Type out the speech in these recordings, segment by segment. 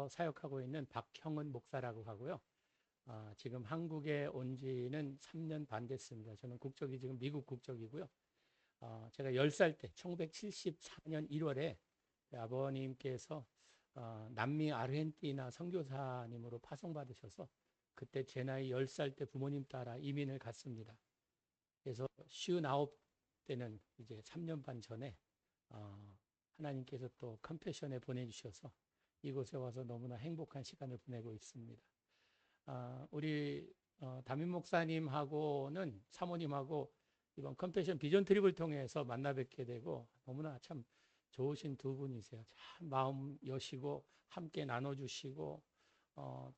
사역하고 있는 박형은 목사라고 하고요. 지금 한국에 온 지는 3년 반 됐습니다. 저는 국적이 지금 미국 국적이고요. 제가 10살 때 1974년 1월에 아버님께서 남미 아르헨티나 선교사님으로 파송받으셔서 그때 제 나이 10살 때 부모님 따라 이민을 갔습니다. 그래서 59 때는 이제 3년 반 전에 하나님께서 또 컴패션에 보내주셔서 이곳에 와서 너무나 행복한 시간을 보내고 있습니다. 우리 담임 목사님하고는 사모님하고 이번 컴패션 비전 트립을 통해서 만나 뵙게 되고 너무나 참 좋으신 두 분이세요. 참 마음 여시고 함께 나눠주시고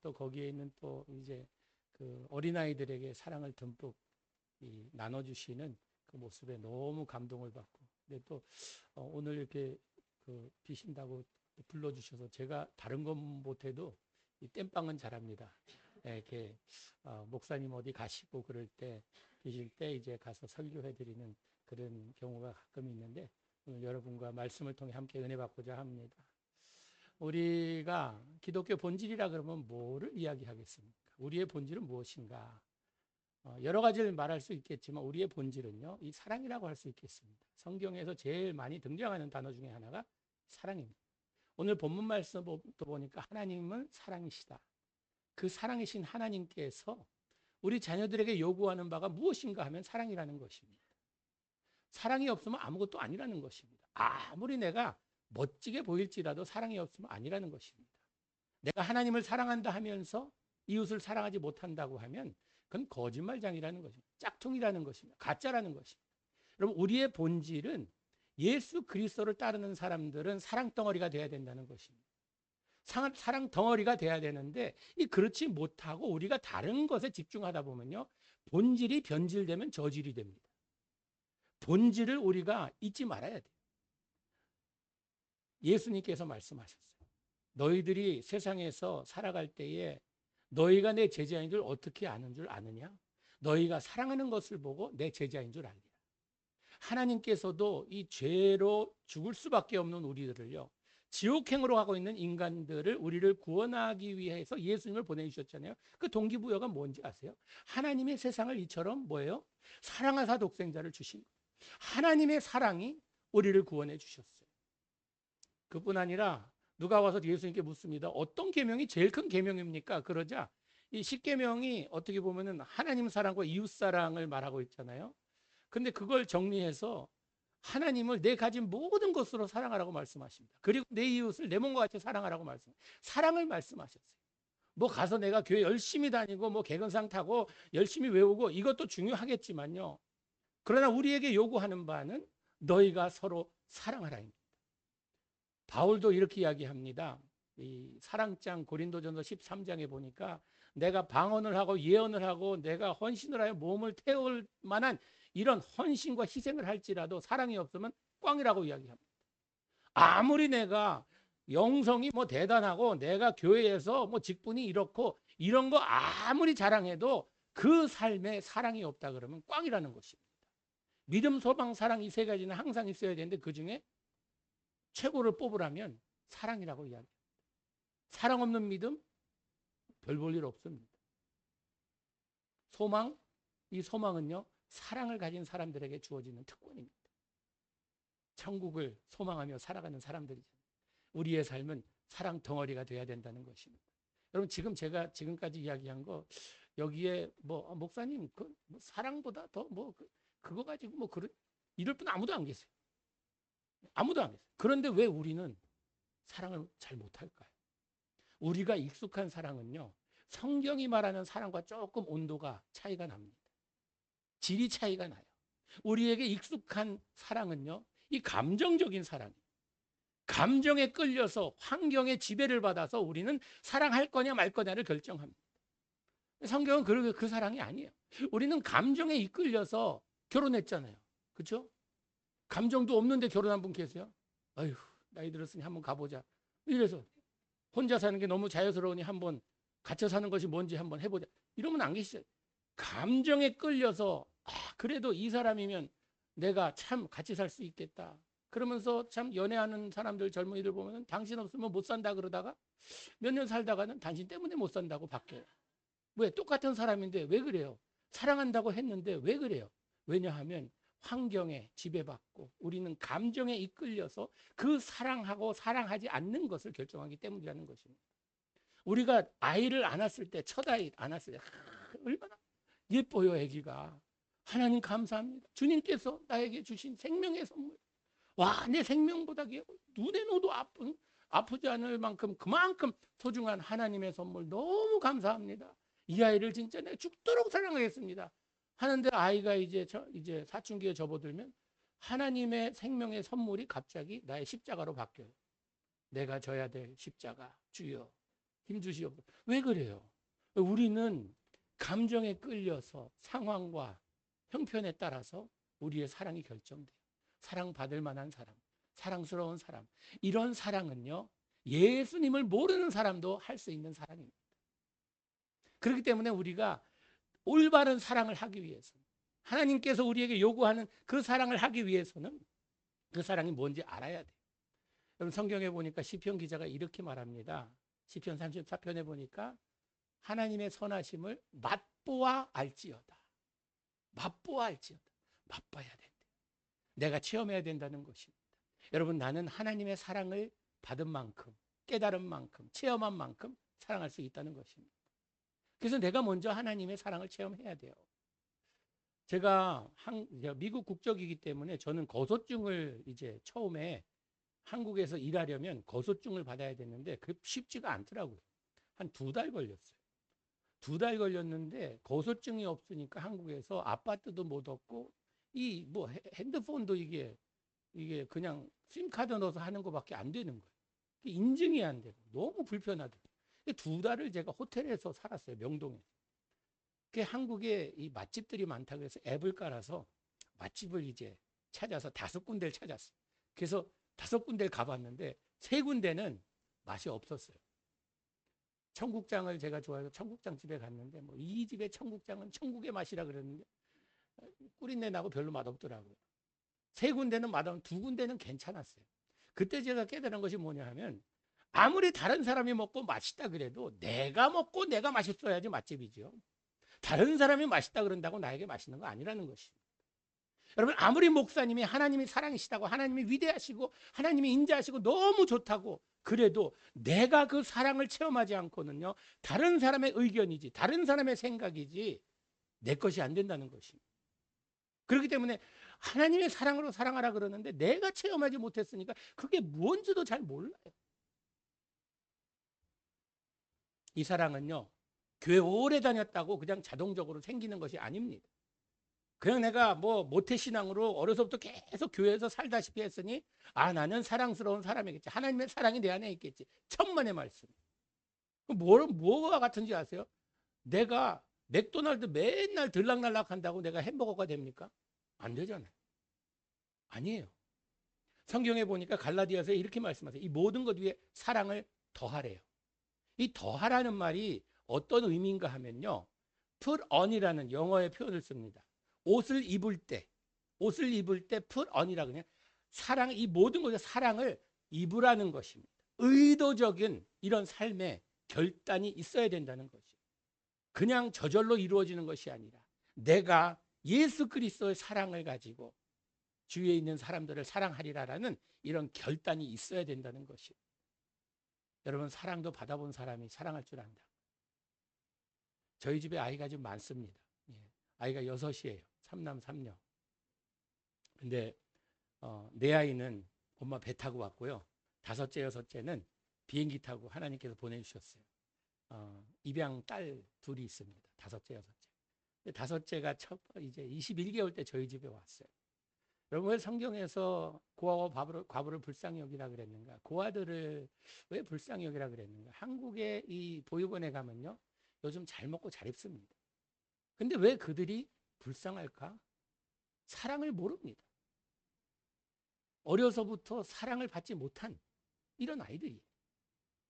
또 거기에 있는 또 이제 그 어린아이들에게 사랑을 듬뿍 나눠주시는 그 모습에 너무 감동을 받고, 근데 또 오늘 이렇게 그 비신다고 불러주셔서 제가 다른 건 못해도 이 땜빵은 잘합니다. 이렇게 목사님 어디 가시고 그럴 때 계실 때 이제 가서 설교해드리는 그런 경우가 가끔 있는데 오늘 여러분과 말씀을 통해 함께 은혜 받고자 합니다. 우리가 기독교 본질이라 그러면 뭐를 이야기하겠습니까? 우리의 본질은 무엇인가? 여러 가지를 말할 수 있겠지만 우리의 본질은요, 이 사랑이라고 할 수 있겠습니다. 성경에서 제일 많이 등장하는 단어 중에 하나가 사랑입니다. 오늘 본문 말씀도 보니까 하나님은 사랑이시다. 그 사랑이신 하나님께서 우리 자녀들에게 요구하는 바가 무엇인가 하면 사랑이라는 것입니다. 사랑이 없으면 아무것도 아니라는 것입니다. 아무리 내가 멋지게 보일지라도 사랑이 없으면 아니라는 것입니다. 내가 하나님을 사랑한다 하면서 이웃을 사랑하지 못한다고 하면 그건 거짓말장이라는 것입니다. 짝퉁이라는 것입니다. 가짜라는 것입니다. 여러분, 우리의 본질은 예수 그리스도를 따르는 사람들은 사랑 덩어리가 돼야 된다는 것입니다. 사랑 덩어리가 돼야 되는데 그렇지 못하고 우리가 다른 것에 집중하다 보면요, 본질이 변질되면 저질이 됩니다. 본질을 우리가 잊지 말아야 돼요. 예수님께서 말씀하셨어요. 너희들이 세상에서 살아갈 때에 너희가 내 제자인 줄 어떻게 아는 줄 아느냐? 너희가 사랑하는 것을 보고 내 제자인 줄 알리라. 하나님께서도 이 죄로 죽을 수밖에 없는 우리들을요, 지옥행으로 가고 있는 인간들을 우리를 구원하기 위해서 예수님을 보내주셨잖아요. 그 동기부여가 뭔지 아세요? 하나님의 세상을 이처럼 뭐예요? 사랑하사 독생자를 주신 거예요. 하나님의 사랑이 우리를 구원해 주셨어요. 그뿐 아니라 누가 와서 예수님께 묻습니다. 어떤 계명이 제일 큰 계명입니까? 그러자 이 10계명이 어떻게 보면은 하나님 사랑과 이웃 사랑을 말하고 있잖아요. 근데 그걸 정리해서 하나님을 내 가진 모든 것으로 사랑하라고 말씀하십니다. 그리고 내 이웃을 내 몸과 같이 사랑하라고 말씀하십니다. 사랑을 말씀하셨어요. 뭐 가서 내가 교회 열심히 다니고 뭐 개근상 타고 열심히 외우고 이것도 중요하겠지만요. 그러나 우리에게 요구하는 바는 너희가 서로 사랑하라입니다. 바울도 이렇게 이야기합니다. 이 사랑장 고린도전서 13장에 보니까 내가 방언을 하고 예언을 하고 내가 헌신을 하여 몸을 태울 만한 이런 헌신과 희생을 할지라도 사랑이 없으면 꽝이라고 이야기합니다. 아무리 내가 영성이 뭐 대단하고 내가 교회에서 뭐 직분이 이렇고 이런 거 아무리 자랑해도 그 삶에 사랑이 없다 그러면 꽝이라는 것입니다. 믿음, 소망, 사랑 이 세 가지는 항상 있어야 되는데 그중에 최고를 뽑으라면 사랑이라고 이야기합니다. 사랑 없는 믿음 별 볼 일 없습니다. 소망, 이 소망은요, 사랑을 가진 사람들에게 주어지는 특권입니다. 천국을 소망하며 살아가는 사람들이잖아요. 우리의 삶은 사랑 덩어리가 돼야 된다는 것입니다. 여러분, 지금 제가 지금까지 이야기한 거 여기에 뭐 목사님 그 뭐 사랑보다 더 뭐 그거 가지고 뭐 그런 이럴 분 아무도 안 계세요. 아무도 안 계세요. 그런데 왜 우리는 사랑을 잘 못할까요? 우리가 익숙한 사랑은요, 성경이 말하는 사랑과 조금 온도가 차이가 납니다. 질이 차이가 나요. 우리에게 익숙한 사랑은요, 이 감정적인 사랑이에요. 감정에 끌려서 환경의 지배를 받아서 우리는 사랑할 거냐 말 거냐를 결정합니다. 성경은 그 사랑이 아니에요. 우리는 감정에 이끌려서 결혼했잖아요. 그렇죠? 감정도 없는데 결혼한 분 계세요? 아휴, 나이 들었으니 한번 가보자. 이래서 혼자 사는 게 너무 자연스러우니 한번 갇혀 사는 것이 뭔지 한번 해보자. 이러면 안 계시죠. 감정에 끌려서 그래도 이 사람이면 내가 참 같이 살 수 있겠다. 그러면서 참 연애하는 사람들 젊은이들 보면 당신 없으면 못 산다 그러다가 몇 년 살다가는 당신 때문에 못 산다고 바뀌어요. 왜? 똑같은 사람인데 왜 그래요? 사랑한다고 했는데 왜 그래요? 왜냐하면 환경에 지배받고 우리는 감정에 이끌려서 그 사랑하고 사랑하지 않는 것을 결정하기 때문이라는 것입니다. 우리가 아이를 안았을 때, 첫 아이 안았을 때 얼마나 예뻐요, 아기가. 하나님 감사합니다. 주님께서 나에게 주신 생명의 선물. 와, 내 생명보다 눈에 넣어도 아프지 않을 만큼 그만큼 소중한 하나님의 선물 너무 감사합니다. 이 아이를 진짜 내가 죽도록 사랑하겠습니다. 하는데 아이가 이제 사춘기에 접어들면 하나님의 생명의 선물이 갑자기 나의 십자가로 바뀌어요. 내가 져야 될 십자가, 주여 힘주시옵소서. 왜 그래요? 우리는 감정에 끌려서 상황과 형편에 따라서 우리의 사랑이 결정돼요. 사랑받을 만한 사람, 사랑스러운 사람. 이런 사랑은요, 예수님을 모르는 사람도 할 수 있는 사랑입니다. 그렇기 때문에 우리가 올바른 사랑을 하기 위해서, 하나님께서 우리에게 요구하는 그 사랑을 하기 위해서는 그 사랑이 뭔지 알아야 돼요. 여러분 성경에 보니까 시편 기자가 이렇게 말합니다. 시편 34편에 보니까 하나님의 선하심을 맛보아 알지어다. 맛보아 알지어다. 맛봐야 된다. 내가 체험해야 된다는 것입니다. 여러분 나는 하나님의 사랑을 받은 만큼, 깨달은 만큼, 체험한 만큼 사랑할 수 있다는 것입니다. 그래서 내가 먼저 하나님의 사랑을 체험해야 돼요. 제가 미국 국적이기 때문에 저는 거소증을 이제 처음에 한국에서 일하려면 거소증을 받아야 되는데 그 쉽지가 않더라고요. 한 2달 걸렸어요. 2달 걸렸는데 거소증이 없으니까 한국에서 아파트도 못 얻고 이 뭐 핸드폰도 이게 그냥 심카드 넣어서 하는 것밖에 안 되는 거예요. 인증이 안 되고 너무 불편하더라고요. 2달을 제가 호텔에서 살았어요. 명동에. 한국에 이 맛집들이 많다고 해서 앱을 깔아서 맛집을 이제 찾아서 5군데를 찾았어요. 그래서 5군데를 가봤는데 3군데는 맛이 없었어요. 청국장을 제가 좋아해서 청국장 집에 갔는데 뭐 이 집의 청국장은 천국의 맛이라 그랬는데 꿀인내 나고 별로 맛없더라고요. 3군데는 맛없는 2군데는 괜찮았어요. 그때 제가 깨달은 것이 뭐냐 하면 아무리 다른 사람이 먹고 맛있다 그래도 내가 먹고 내가 맛있어야지 맛집이죠. 다른 사람이 맛있다 그런다고 나에게 맛있는 거 아니라는 것입니다. 여러분 아무리 목사님이 하나님이 사랑이시다고 하나님이 위대하시고 하나님이 인자하시고 너무 좋다고 그래도 내가 그 사랑을 체험하지 않고는요 다른 사람의 의견이지 다른 사람의 생각이지 내 것이 안 된다는 것입니다. 그렇기 때문에 하나님의 사랑으로 사랑하라 그러는데 내가 체험하지 못했으니까 그게 뭔지도 잘 몰라요. 이 사랑은요 교회 오래 다녔다고 그냥 자동적으로 생기는 것이 아닙니다. 그냥 내가 뭐 모태신앙으로 어려서부터 계속 교회에서 살다시피 했으니 나는 사랑스러운 사람이겠지. 하나님의 사랑이 내 안에 있겠지. 천만의 말씀. 뭐가 같은지 아세요? 내가 맥도날드 맨날 들락날락 한다고 내가 햄버거가 됩니까? 안 되잖아요. 아니에요. 성경에 보니까 갈라디아서에 이렇게 말씀하세요. 이 모든 것 위에 사랑을 더하래요. 이 더하라는 말이 어떤 의미인가 하면요. put on이라는 영어의 표현을 씁니다. 옷을 입을 때 put on이라 그냥 사랑 이 모든 것에 사랑을 입으라는 것입니다. 의도적인 이런 삶에 결단이 있어야 된다는 것이죠. 그냥 저절로 이루어지는 것이 아니라 내가 예수 그리스도의 사랑을 가지고 주위에 있는 사람들을 사랑하리라라는 이런 결단이 있어야 된다는 것이죠. 여러분 사랑도 받아본 사람이 사랑할 줄 안다. 저희 집에 아이가 좀 많습니다. 아이가 6이에요. 3남 3녀. 근데 내 아이는 엄마 배 타고 왔고요. 5째, 6째는 비행기 타고 하나님께서 보내주셨어요. 입양 딸 2이 있습니다. 5째, 6째. 5째가 이제 21개월 때 저희 집에 왔어요. 여러분 왜 성경에서 고아와 과부를 불쌍히 여기라 그랬는가? 고아들을 왜 불쌍히 여기라 그랬는가? 한국의 이 보육원에 가면요. 요즘 잘 먹고 잘 입습니다. 근데 왜 그들이 불쌍할까? 사랑을 모릅니다. 어려서부터 사랑을 받지 못한 이런 아이들이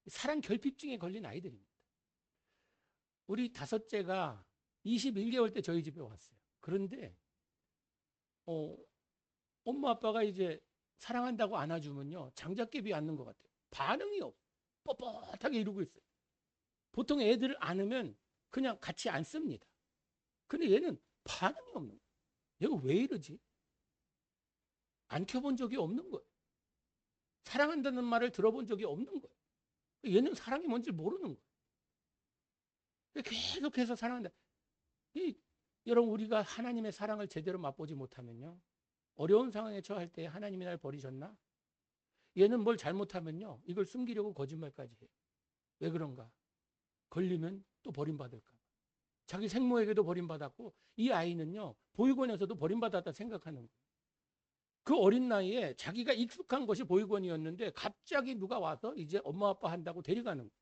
사랑 결핍증에 걸린 아이들입니다. 우리 5째가 21개월 때 저희 집에 왔어요. 그런데 엄마 아빠가 이제 사랑한다고 안아주면요 장작개비 앉는 것 같아요. 반응이 없어요. 뻣뻣하게 이루고 있어요. 보통 애들을 안으면 그냥 같이 앉습니다. 근데 얘는 반응이 없는 거예요. 얘가 왜 이러지? 안 켜본 적이 없는 거예요. 사랑한다는 말을 들어본 적이 없는 거예요. 얘는 사랑이 뭔지 모르는 거예요. 계속해서 사랑한다. 여러분, 우리가 하나님의 사랑을 제대로 맛보지 못하면요, 어려운 상황에 처할 때 하나님이 날 버리셨나? 얘는 뭘 잘못하면요, 이걸 숨기려고 거짓말까지 해요. 왜 그런가? 걸리면 또 버림받을까 봐. 자기 생모에게도 버림받았고, 이 아이는요, 보육원에서도 버림받았다 생각하는 거예요. 그 어린 나이에 자기가 익숙한 것이 보육원이었는데 갑자기 누가 와서 이제 엄마 아빠 한다고 데려가는 거예요.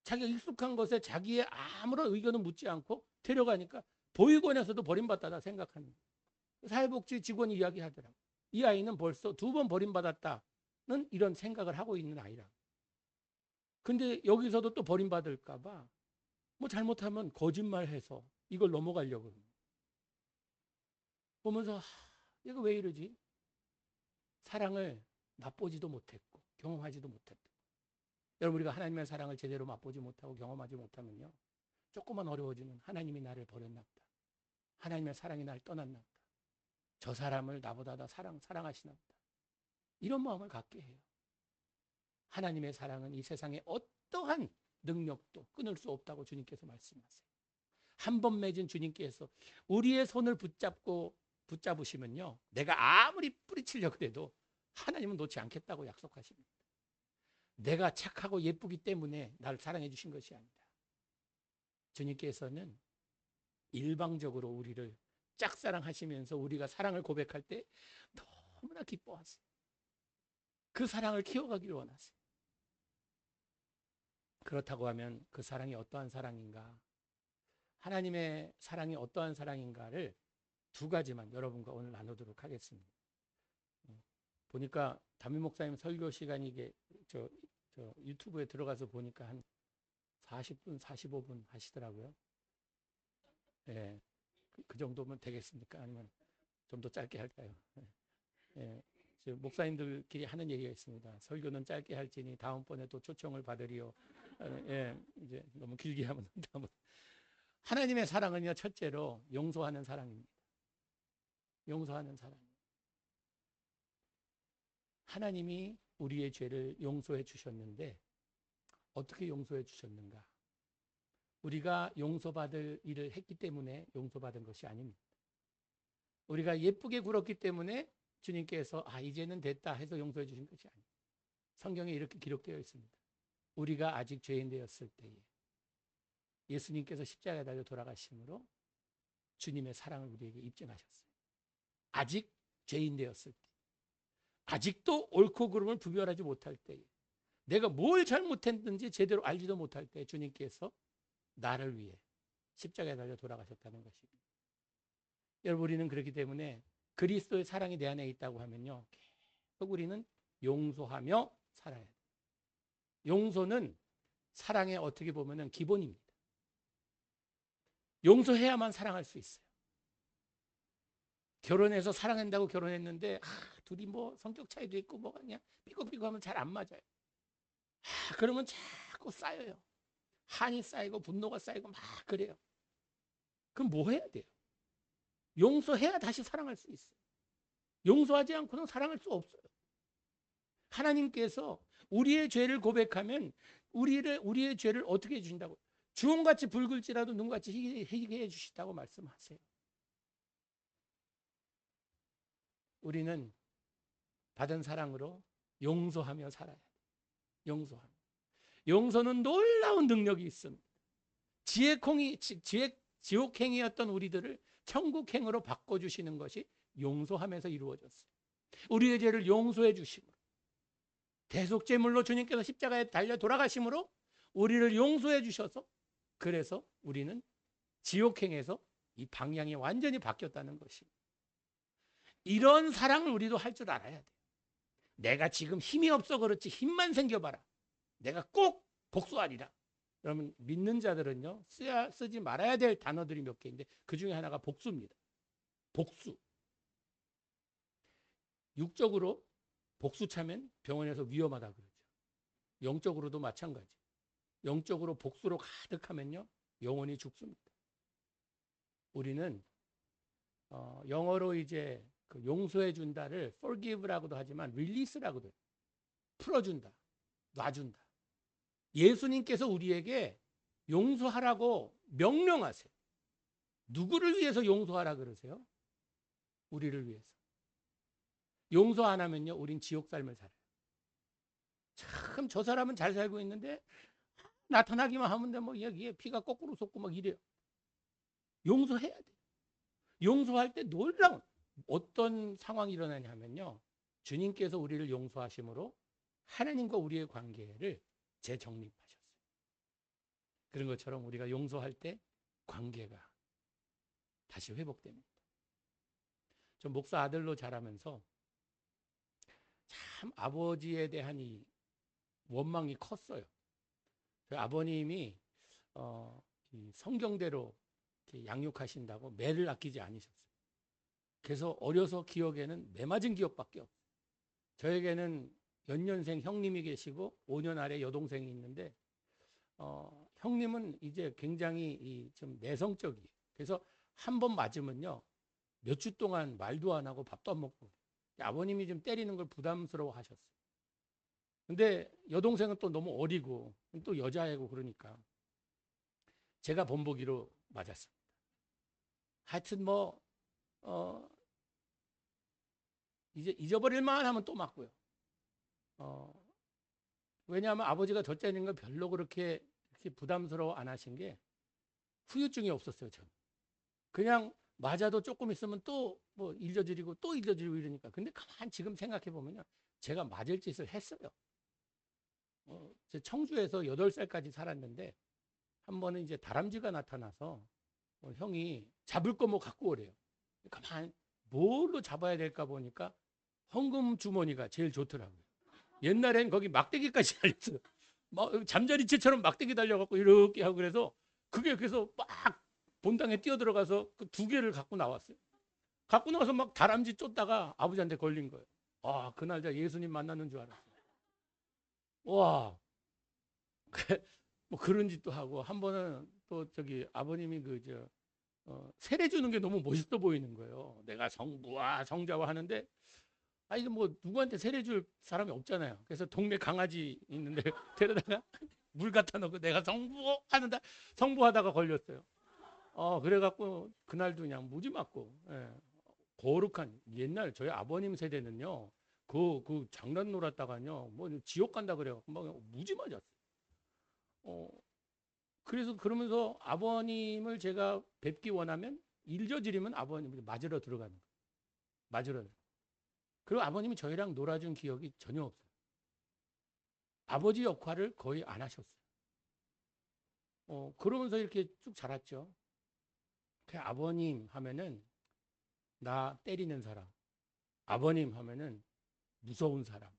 자기가 익숙한 것에 자기의 아무런 의견을 묻지 않고 데려가니까 보육원에서도 버림받았다 생각하는 거예요. 사회복지 직원이 이야기하더라고요. 이 아이는 벌써 2번 버림받았다는 이런 생각을 하고 있는 아이라고. 근데 여기서도 또 버림받을까 봐 뭐 잘못하면 거짓말해서 이걸 넘어가려고 보면서 얘가 왜 이러지? 사랑을 맛보지도 못했고 경험하지도 못했고. 여러분, 우리가 하나님의 사랑을 제대로 맛보지 못하고 경험하지 못하면요, 조금만 어려워지면 하나님이 나를 버렸나 보다. 하나님의 사랑이 날 떠났나 보다. 저 사람을 나보다 더 사랑하시나 보다. 이런 마음을 갖게 해요. 하나님의 사랑은 이 세상에 어떠한 능력도 끊을 수 없다고 주님께서 말씀하세요. 한 번 맺은 주님께서 우리의 손을 붙잡으시면요, 내가 아무리 뿌리치려고 해도 하나님은 놓지 않겠다고 약속하십니다. 내가 착하고 예쁘기 때문에 나를 사랑해 주신 것이 아니라 주님께서는 일방적으로 우리를 짝사랑하시면서 우리가 사랑을 고백할 때 너무나 기뻐하세요. 그 사랑을 키워가기를 원하세요. 그렇다고 하면 그 사랑이 어떠한 사랑인가, 하나님의 사랑이 어떠한 사랑인가를 2가지만 여러분과 오늘 나누도록 하겠습니다. 보니까 담임 목사님 설교 시간이 이게 저 유튜브에 들어가서 보니까 한 40분, 45분 하시더라고요. 예, 그 정도면 되겠습니까? 아니면 좀 더 짧게 할까요? 예, 목사님들끼리 하는 얘기가 있습니다. 설교는 짧게 할지니 다음번에 또 초청을 받으리요. 예, 이제 너무 길게 하면 다음은. 하나님의 사랑은요, 첫째로 용서하는 사랑입니다. 용서하는 사랑. 하나님이 우리의 죄를 용서해 주셨는데 어떻게 용서해 주셨는가? 우리가 용서받을 일을 했기 때문에 용서받은 것이 아닙니다. 우리가 예쁘게 굴었기 때문에 주님께서 이제는 됐다 해서 용서해 주신 것이 아닙니다. 성경에 이렇게 기록되어 있습니다. 우리가 아직 죄인 되었을 때에 예수님께서 십자가에 달려 돌아가심으로 주님의 사랑을 우리에게 입증하셨어요. 아직 죄인 되었을 때, 아직도 옳고 그름을 구별하지 못할 때에, 내가 뭘 잘못했는지 제대로 알지도 못할 때 주님께서 나를 위해 십자가에 달려 돌아가셨다는 것입니다. 여러분, 우리는 그렇기 때문에 그리스도의 사랑이 내 안에 있다고 하면요, 계속 우리는 용서하며 살아야 돼요. 용서는 사랑의 어떻게 보면 기본입니다. 용서해야만 사랑할 수 있어요. 결혼해서 사랑한다고 결혼했는데 둘이 뭐 성격 차이도 있고 뭐가 그냥 삐걱삐걱하면 잘 안 맞아요. 그러면 자꾸 쌓여요. 한이 쌓이고 분노가 쌓이고 막 그래요. 그럼 뭐 해야 돼요? 용서해야 다시 사랑할 수 있어요. 용서하지 않고는 사랑할 수 없어요. 하나님께서 우리의 죄를 고백하면 우리의 죄를 어떻게 해주신다고? 주홍같이 붉을지라도 눈같이 희게 해주시다고 말씀하세요. 우리는 받은 사랑으로 용서하며 살아야 돼요. 용서하며. 용서는 놀라운 능력이 있습니다. 지옥행이었던 우리들을 천국행으로 바꿔주시는 것이 용서하면서 이루어졌어요. 우리의 죄를 용서해 주심으로, 대속제물로 주님께서 십자가에 달려 돌아가심으로 우리를 용서해 주셔서, 그래서 우리는 지옥행에서 이 방향이 완전히 바뀌었다는 것입니다. 이런 사랑을 우리도 할 줄 알아야 돼요. 내가 지금 힘이 없어 그렇지 힘만 생겨봐라, 내가 꼭 복수하리라. 여러분, 믿는 자들은요, 쓰지 말아야 될 단어들이 몇 개인데 그 중에 하나가 복수입니다. 복수. 육적으로 복수 차면 병원에서 위험하다 그러죠. 영적으로도 마찬가지. 영적으로 복수로 가득하면요, 영혼이 죽습니다. 우리는 영어로 이제 그 용서해 준다를 forgive라고도 하지만 release라고도 해요. 풀어준다, 놔준다. 예수님께서 우리에게 용서하라고 명령하세요. 누구를 위해서 용서하라 그러세요? 우리를 위해서. 용서 안 하면요, 우린 지옥 삶을 살아요. 참, 저 사람은 잘 살고 있는데 나타나기만 하면 뭐 여기에 피가 거꾸로 솟고 막 이래요. 용서해야 돼요. 용서할 때 놀라운 어떤 상황이 일어나냐면요, 주님께서 우리를 용서하심으로 하나님과 우리의 관계를 재정립하셨어요. 그런 것처럼 우리가 용서할 때 관계가 다시 회복됩니다. 저 목사 아들로 자라면서 참 아버지에 대한 이 원망이 컸어요. 아버님이 이 성경대로 양육하신다고 매를 아끼지 않으셨어요. 그래서 어려서 기억에는 매 맞은 기억밖에 없어요. 저에게는 연년생 형님이 계시고 5년 아래 여동생이 있는데 형님은 이제 굉장히 좀 내성적이에요. 그래서 한 번 맞으면요, 몇 주 동안 말도 안 하고 밥도 안 먹고. 아버님이 좀 때리는 걸 부담스러워 하셨어요. 근데 여동생은 또 너무 어리고 또 여자애고 그러니까 제가 본보기로 맞았습니다. 하여튼 뭐 이제 잊어버릴만 하면 또 맞고요. 왜냐하면 아버지가 저 때리는 걸 별로 그렇게 부담스러워 안 하신 게 후유증이 없었어요. 저는 그냥 맞아도 조금 있으면 또 뭐 일저지르고 또 일저지르고 이러니까. 근데 가만 지금 생각해 보면요, 제가 맞을 짓을 했어요. 청주에서 8살까지 살았는데 한 번은 이제 다람쥐가 나타나서 형이 잡을 거 뭐 갖고 오래요. 가만 뭘로 잡아야 될까 보니까 헌금 주머니가 제일 좋더라고요. 옛날엔 거기 막대기까지 달렸어요. 막 잠자리채처럼 막대기 달려갖고 이렇게 하고 그래서 그게 그래서 막 본당에 뛰어들어가서 그 2개를 갖고 나왔어요. 갖고 나와서 막 다람쥐 쫓다가 아버지한테 걸린 거예요. 아, 그날 제가 예수님 만나는 줄 알았어요. 와, 뭐 그런 짓도 하고 한 번은 또 저기 아버님이 세례 주는 게 너무 멋있어 보이는 거예요. 내가 성부와 성자와 하는데 이게 뭐 누구한테 세례 줄 사람이 없잖아요. 그래서 동네 강아지 있는데 데려다가 물 갖다 놓고 내가 성부하다가 걸렸어요. 그래갖고 그날도 그냥 무지 맞고, 예. 거룩한 옛날 저희 아버님 세대는요, 그 장난 놀았다가요 뭐 지옥 간다 그래갖고 막 무지 맞았어요. 그래서 그러면서 아버님을 제가 뵙기 원하면 일저지르면 아버님을 맞으러 들어가는 거예요. 맞으러. 그리고 아버님이 저희랑 놀아준 기억이 전혀 없어요. 아버지 역할을 거의 안 하셨어요. 그러면서 이렇게 쭉 자랐죠. 그 아버님 하면은 나 때리는 사람, 아버님 하면은 무서운 사람,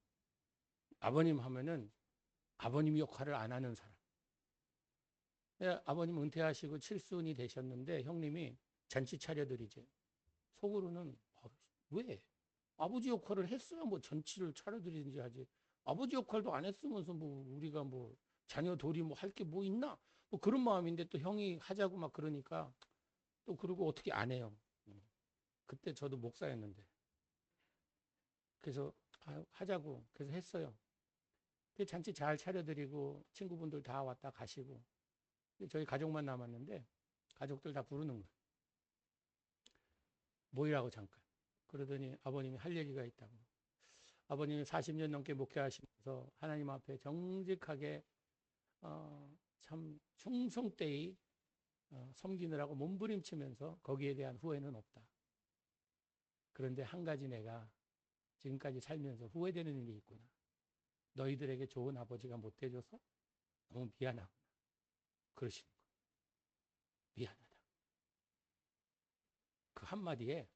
아버님 하면은 아버님 역할을 안 하는 사람. 아버님 은퇴하시고 칠순이 되셨는데 형님이 잔치 차려드리지. 속으로는 왜? 아버지 역할을 했어야 뭐 잔치를 차려드리든지 하지. 아버지 역할도 안 했으면서 뭐 우리가 뭐 자녀 돌이 뭐 할 게 뭐 있나? 뭐 그런 마음인데 또 형이 하자고 막 그러니까 또 그러고 어떻게 안 해요. 그때 저도 목사였는데. 그래서 하자고 그래서 했어요. 잔치 잘 차려드리고 친구분들 다 왔다 가시고 저희 가족만 남았는데 가족들 다 부르는 거예요. 모이라고 잠깐. 그러더니 아버님이 할 얘기가 있다고. 아버님이 40년 넘게 목회하시면서 하나님 앞에 정직하게 참 충성되이 섬기느라고 몸부림치면서 거기에 대한 후회는 없다. 그런데 한 가지 내가 지금까지 살면서 후회되는 일이 있구나. 너희들에게 좋은 아버지가 못 돼줘서 너무 미안하구나. 그러시는 거예요. 미안하다. 그 한마디에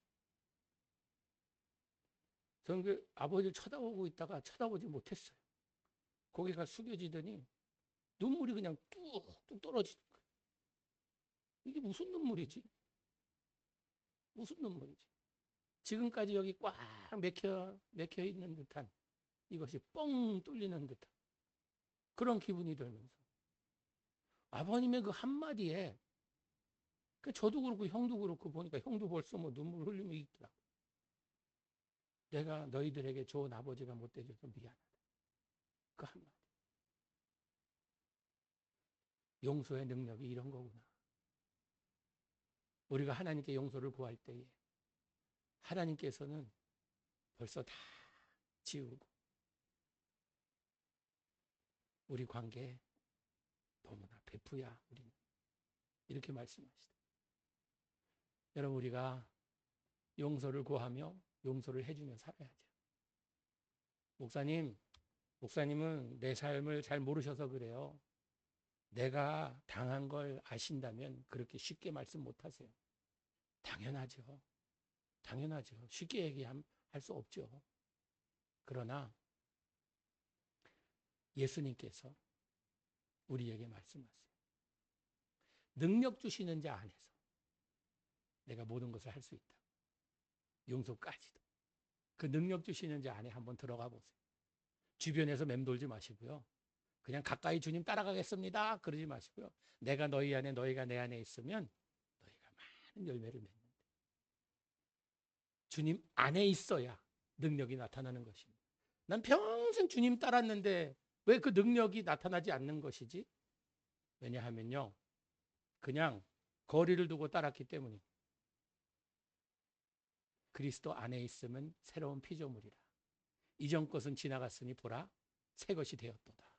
저는 그 아버지를 쳐다보고 있다가 쳐다보지 못했어요. 고개가 숙여지더니 눈물이 그냥 뚝뚝 떨어지는 거예요. 이게 무슨 눈물이지? 무슨 눈물이지? 지금까지 여기 꽉 맥혀 있는 듯한 이것이 뻥 뚫리는 듯한 그런 기분이 들면서 아버님의 그 한마디에 저도 그렇고 형도 그렇고 보니까 형도 벌써 뭐 눈물 흘리며 있더라고. 내가 너희들에게 좋은 아버지가 못 돼줘서 미안하다. 그 한마디. 용서의 능력이 이런 거구나. 우리가 하나님께 용서를 구할 때에 하나님께서는 벌써 다 지우고 우리 관계에 너무나 베푸야 우리는. 이렇게 말씀하시다. 여러분 우리가 용서를 구하며 용서를 해주며 살아야죠. 목사님은 내 삶을 잘 모르셔서 그래요. 내가 당한 걸 아신다면 그렇게 쉽게 말씀 못하세요. 당연하죠. 쉽게 얘기할 수 없죠. 그러나 예수님께서 우리에게 말씀하세요. 능력 주시는 자 안에서 내가 모든 것을 할 수 있다. 용서까지도. 그 능력 주시는 자 안에 한번 들어가 보세요. 주변에서 맴돌지 마시고요. 그냥 가까이 주님 따라가겠습니다. 그러지 마시고요. 내가 너희 안에 너희가 내 안에 있으면 너희가 많은 열매를 맺는다. 주님 안에 있어야 능력이 나타나는 것입니다. 난 평생 주님 따랐는데 왜 그 능력이 나타나지 않는 것이지? 왜냐하면요. 그냥 거리를 두고 따랐기 때문입니다. 그리스도 안에 있으면 새로운 피조물이라. 이전 것은 지나갔으니 보라 새 것이 되었도다.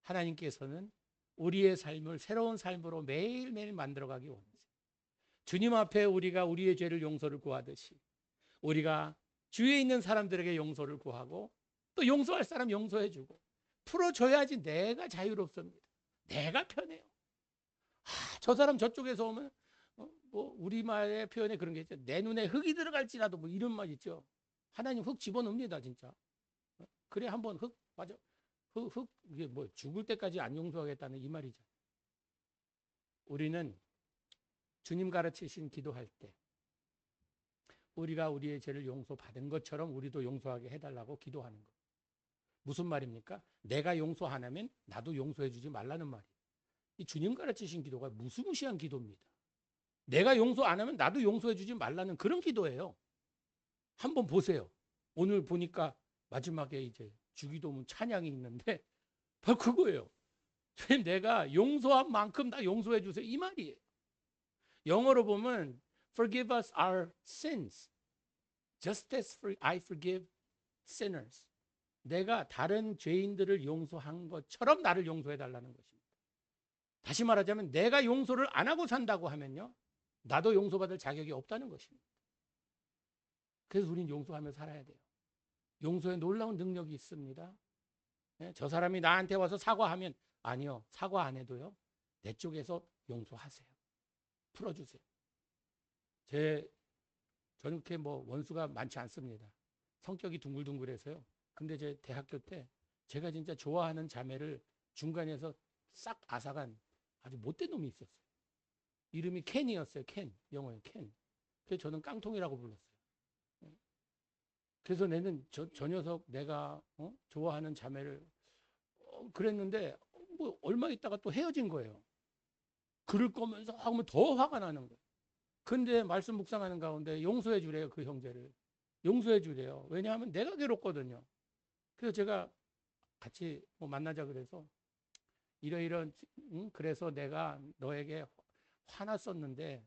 하나님께서는 우리의 삶을 새로운 삶으로 매일매일 만들어가기 원하세요. 주님 앞에 우리가 우리의 죄를 용서를 구하듯이 우리가 주위에 있는 사람들에게 용서를 구하고 또 용서할 사람 용서해주고 풀어줘야지 내가 자유롭습니다. 내가 편해요. 저 사람 저쪽에서 오면 뭐 우리말의 표현에 그런 게 있죠. 내 눈에 흙이 들어갈지라도 뭐 이런 말 있죠. 하나님 흙 집어넣습니다 진짜. 그래 한번 흙 맞아. 흙 이게 뭐 죽을 때까지 안 용서하겠다는 이 말이죠. 우리는 주님 가르치신 기도할 때 우리가 우리의 죄를 용서받은 것처럼 우리도 용서하게 해달라고 기도하는 거. 무슨 말입니까? 내가 용서 안 하면 나도 용서해 주지 말라는 말이에요. 이 주님 가르치신 기도가 무시무시한 기도입니다. 내가 용서 안 하면 나도 용서해 주지 말라는 그런 기도예요. 한번 보세요. 오늘 보니까 마지막에 이제 주기도문 찬양이 있는데 바로 그거예요. 내가 용서한 만큼 다 용서해 주세요. 이 말이에요. 영어로 보면 Forgive us our sins, just as I forgive sinners. 내가 다른 죄인들을 용서한 것처럼 나를 용서해 달라는 것입니다. 다시 말하자면 내가 용서를 안 하고 산다고 하면요. 나도 용서받을 자격이 없다는 것입니다. 그래서 우리는 용서하며 살아야 돼요. 용서에 놀라운 능력이 있습니다. 저 사람이 나한테 와서 사과하면 아니요. 사과 안 해도요. 내 쪽에서 용서하세요. 풀어주세요. 저는 그렇게 뭐 원수가 많지 않습니다. 성격이 둥글둥글해서요. 근데 제 대학교 때 제가 진짜 좋아하는 자매를 중간에서 싹 앗아간 아주 못된 놈이 있었어요. 이름이 켄이었어요. 켄. 영어에 켄. 그래서 저는 깡통이라고 불렀어요. 그래서 저 녀석 내가 좋아하는 자매를 그랬는데 뭐 얼마 있다가 또 헤어진 거예요. 그럴 거면서 하면 더 화가 나는 거예요. 근데 말씀 묵상하는 가운데 용서해 주래요. 그 형제를. 용서해 주래요. 왜냐하면 내가 괴롭거든요. 그래서 제가 같이 뭐 만나자 그래서 이런 그래서 내가 너에게 화났었는데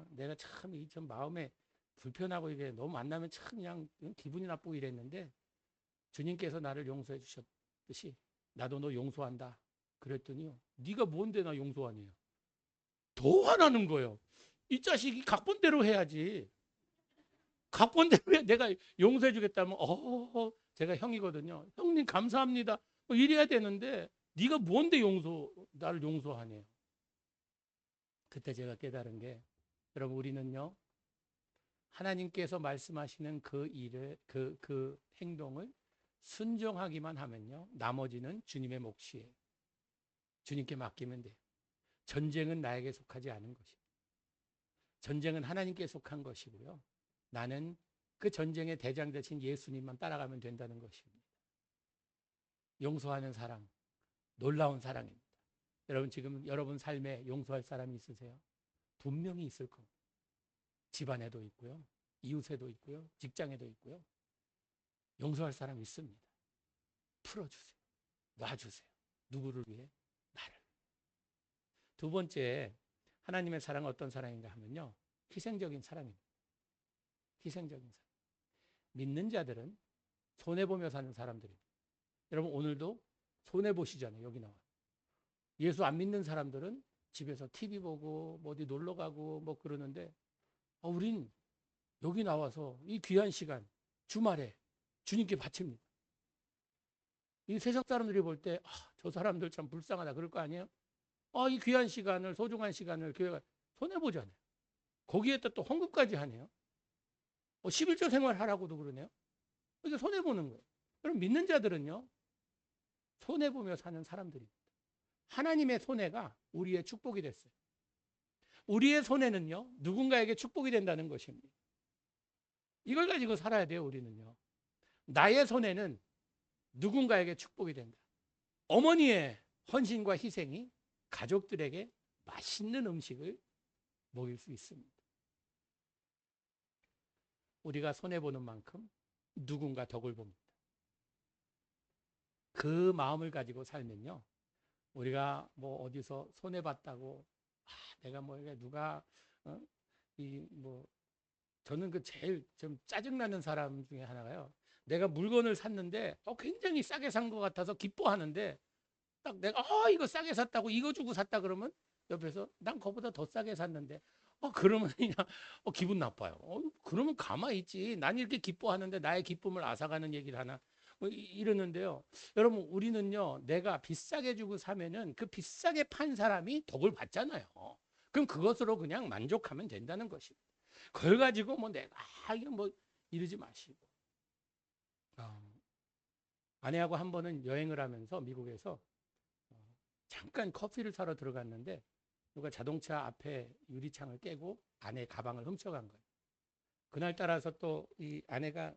내가 참 마음에 불편하고 이게 너무 만나면 참 그냥 기분이 나쁘고 이랬는데 주님께서 나를 용서해 주셨듯이 나도 너 용서한다. 그랬더니요. 네가 뭔데 나 용서하니요. 더 화나는 거예요. 이 자식이 각본대로 해야지. 각본대로 해. 내가 용서해 주겠다면 제가 형이거든요. 형님 감사합니다. 뭐 이래야 되는데 네가 뭔데 나를 용서하네요. 그때 제가 깨달은 게 여러분 우리는요. 하나님께서 말씀하시는 그 일을 그 행동을 순종하기만 하면요. 나머지는 주님의 몫이에요. 주님께 맡기면 돼요. 전쟁은 나에게 속하지 않은 것입니다. 전쟁은 하나님께 속한 것이고요. 나는 그 전쟁의 대장 되신 예수님만 따라가면 된다는 것입니다. 용서하는 사람, 놀라운 사랑입니다. 여러분 지금 여러분 삶에 용서할 사람이 있으세요? 분명히 있을 겁니다. 집안에도 있고요. 이웃에도 있고요. 직장에도 있고요. 용서할 사람이 있습니다. 풀어주세요. 놔주세요. 누구를 위해? 나를. 두 번째, 하나님의 사랑은 어떤 사랑인가 하면요. 희생적인 사랑입니다. 희생적인 사랑. 믿는 자들은 손해보며 사는 사람들입니다. 여러분 오늘도 손해보시잖아요. 여기 나와. 예수 안 믿는 사람들은 집에서 TV 보고 뭐 어디 놀러 가고 뭐 그러는데 우린 여기 나와서 이 귀한 시간 주말에 주님께 바칩니다. 이 세상 사람들이 볼 때 저 사람들 참 불쌍하다 그럴 거 아니에요? 이 귀한 시간을 소중한 시간을 교회가 손해보잖아요. 거기에다 또 헌금까지 하네요. 11조 생활하라고도 그러네요. 그러니까 손해보는 거예요. 그럼 믿는 자들은요. 손해보며 사는 사람들입니다. 하나님의 손해가 우리의 축복이 됐어요. 우리의 손해는요. 누군가에게 축복이 된다는 것입니다. 이걸 가지고 살아야 돼요. 우리는요. 나의 손해는 누군가에게 축복이 된다. 어머니의 헌신과 희생이 가족들에게 맛있는 음식을 먹일 수 있습니다. 우리가 손해보는 만큼 누군가 덕을 봅니다. 그 마음을 가지고 살면요. 우리가 뭐 어디서 손해봤다고 내가 뭐 누가 저는 그 제일 좀 짜증나는 사람 중에 하나가요. 내가 물건을 샀는데 굉장히 싸게 산 것 같아서 기뻐하는데 딱 내가 이거 싸게 샀다고 이거 주고 샀다 그러면 옆에서 난 그거보다 더 싸게 샀는데 그러면 그냥 기분 나빠요. 그러면 가만히 있지. 난 이렇게 기뻐하는데 나의 기쁨을 앗아가는 얘기를 하나 이러는데요. 여러분 우리는요. 내가 비싸게 주고 사면은 그 비싸게 판 사람이 덕을 받잖아요. 그럼 그것으로 그냥 만족하면 된다는 것입니다. 그걸 가지고 뭐 내가 이거 뭐 이러지 마시고. 아내하고 한 번은 여행을 하면서 미국에서 잠깐 커피를 사러 들어갔는데 누가 자동차 앞에 유리창을 깨고 아내 가방을 훔쳐간 거예요. 그날 따라서 또 이 아내가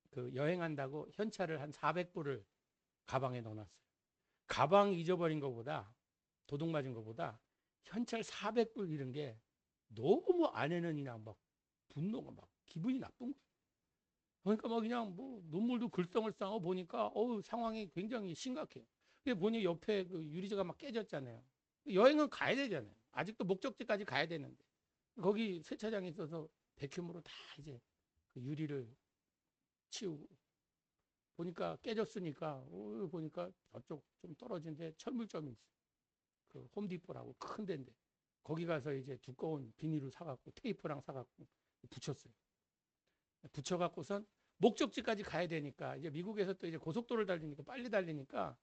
그 여행한다고 현찰을 한 400불을 가방에 넣어놨어요. 가방 잊어버린 것보다 도둑 맞은 것보다 현찰 400불 잃은 게 너무 아내는 그냥 막 분노가 막 기분이 나쁜 거예요. 그러니까 막 그냥 뭐 눈물도 글썽글썽하고 보니까 상황이 굉장히 심각해요. 보니 옆에 그 유리자가 막 깨졌잖아요. 여행은 가야 되잖아요. 아직도 목적지까지 가야 되는데 거기 세차장이 있어서 백큐으로 다 이제 그 유리를 치우고 보니까 깨졌으니까 보니까 저쪽 좀 떨어진 데 철물점이 있어요. 그 홈디포라고 큰 데인데 거기 가서 이제 두꺼운 비닐을 사갖고 테이프랑 사갖고 붙였어요. 붙여갖고선 목적지까지 가야 되니까 이제 미국에서 또 이제 고속도로를 달리니까 빨리 달리니까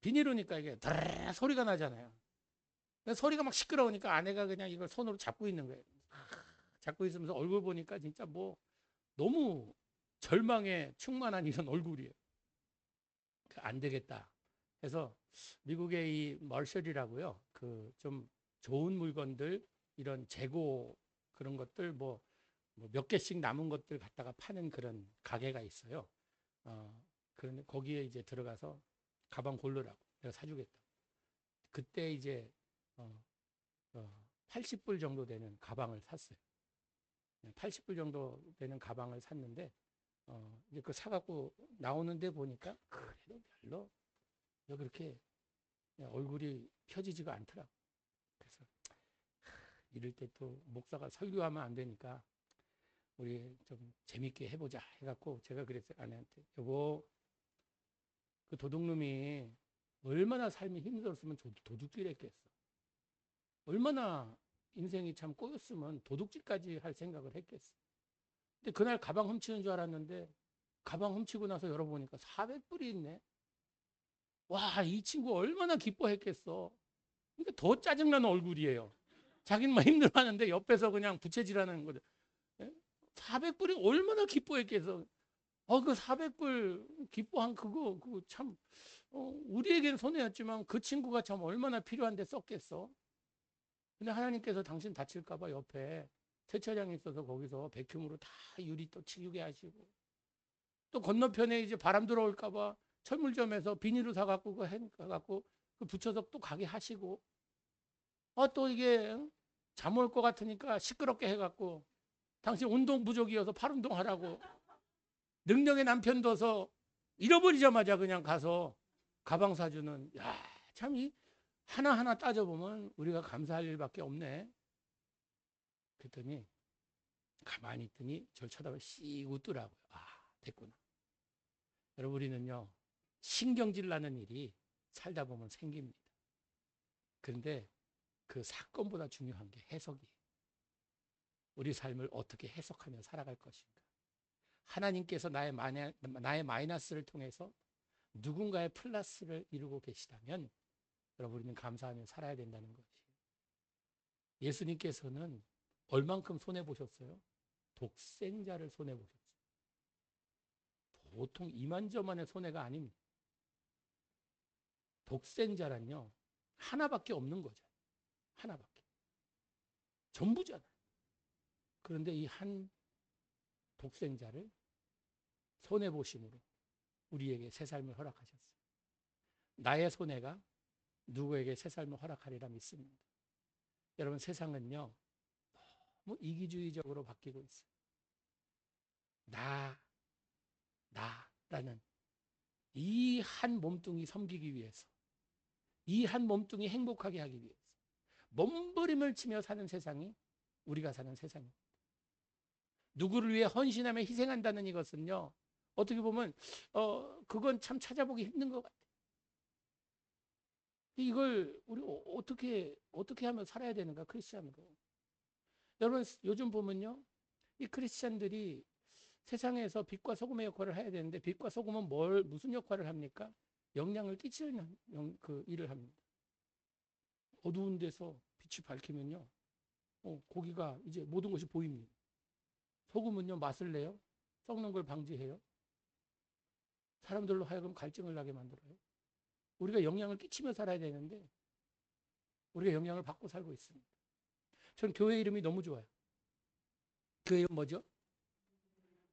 비닐이니까 이게 드르르 소리가 나잖아요. 소리가 막 시끄러우니까 아내가 그냥 이걸 손으로 잡고 있는 거예요. 잡고 있으면서 얼굴 보니까 진짜 뭐 너무 절망에 충만한 이런 얼굴이에요. 안 되겠다 해서 미국의 이 멀셜이라고요. 그 좀 좋은 물건들 이런 재고 그런 것들 뭐 몇 개씩 남은 것들 갖다가 파는 그런 가게가 있어요. 그런데 거기에 이제 들어가서 가방 고르라고 내가 사주겠다. 그때 이제 80불 정도 되는 가방을 샀어요. 80불 정도 되는 가방을 샀는데 이제 그 사갖고 나오는데 보니까 그래도 별로 그렇게 얼굴이 펴지지가 않더라고. 그래서 이럴 때 또 목사가 설교하면 안 되니까 우리 좀 재밌게 해보자 해갖고 제가 그랬어요. 아내한테 여보 그 도둑놈이 얼마나 삶이 힘들었으면 도둑질 했겠어. 얼마나 인생이 참 꼬였으면 도둑질까지 할 생각을 했겠어. 근데 그날 가방 훔치는 줄 알았는데 가방 훔치고 나서 열어보니까 400불이 있네. 와, 이 친구 얼마나 기뻐했겠어. 그러니까 더 짜증나는 얼굴이에요. 자기는 막 힘들어하는데 옆에서 그냥 부채질하는 거죠. 400불이 얼마나 기뻐했겠어. 그 400불 기뻐한 그거 참 우리에게는 손해였지만 그 친구가 참 얼마나 필요한데 썼겠어. 근데 하나님께서 당신 다칠까봐 옆에 세차장이 있어서 거기서 백큐으로 다 유리 또 치우게 하시고 또 건너편에 이제 바람 들어올까봐 철물점에서 비닐을 사갖고 해갖고 그 부처석 또 가게 하시고, 또 이게 잠 올 것 같으니까 시끄럽게 해갖고, 당신 운동 부족이어서 팔 운동하라고, 능력의 남편 둬서 잃어버리자마자 그냥 가서 가방 사주는, 야, 참 이 하나하나 따져보면 우리가 감사할 일밖에 없네. 그랬더니 가만히 있더니 저를 쳐다보고 씩 웃더라고요. 됐구나. 여러분, 우리는요, 신경질 나는 일이 살다 보면 생깁니다. 그런데 그 사건보다 중요한 게 해석이에요. 우리 삶을 어떻게 해석하며 살아갈 것인가. 하나님께서 나의 마이너스를 통해서 누군가의 플러스를 이루고 계시다면 여러분, 우리는 감사하며 살아야 된다는 것이에요. 예수님께서는 얼만큼 손해보셨어요? 독생자를 손해보셨어요. 보통 이만저만의 손해가 아닙니다. 독생자란요, 하나밖에 없는 거죠. 하나밖에. 전부잖아요. 그런데 이 한 독생자를 손해보심으로 우리에게 새 삶을 허락하셨어요. 나의 손해가 누구에게 새 삶을 허락하리라 믿습니다. 여러분, 세상은요, 너무 이기주의적으로 바뀌고 있어요. 나라는 이 한 몸뚱이 섬기기 위해서, 이 한 몸뚱이 행복하게 하기 위해서 몸부림을 치며 사는 세상이 우리가 사는 세상입니다. 누구를 위해 헌신하며 희생한다는 이것은요, 어떻게 보면 그건 참 찾아보기 힘든 것 같아요. 이걸 우리 어떻게 하면 살아야 되는가, 크리스찬으로. 여러분, 요즘 보면요, 이 크리스찬들이 세상에서 빛과 소금의 역할을 해야 되는데, 빛과 소금은 무슨 역할을 합니까? 영향을 끼치는 그 일을 합니다. 어두운 데서 빛이 밝히면요, 고기가 이제 모든 것이 보입니다. 소금은요, 맛을 내요. 썩는 걸 방지해요. 사람들로 하여금 갈증을 나게 만들어요. 우리가 영향을 끼치며 살아야 되는데 우리가 영향을 받고 살고 있습니다. 전 교회 이름이 너무 좋아요. 교회 이름 뭐죠?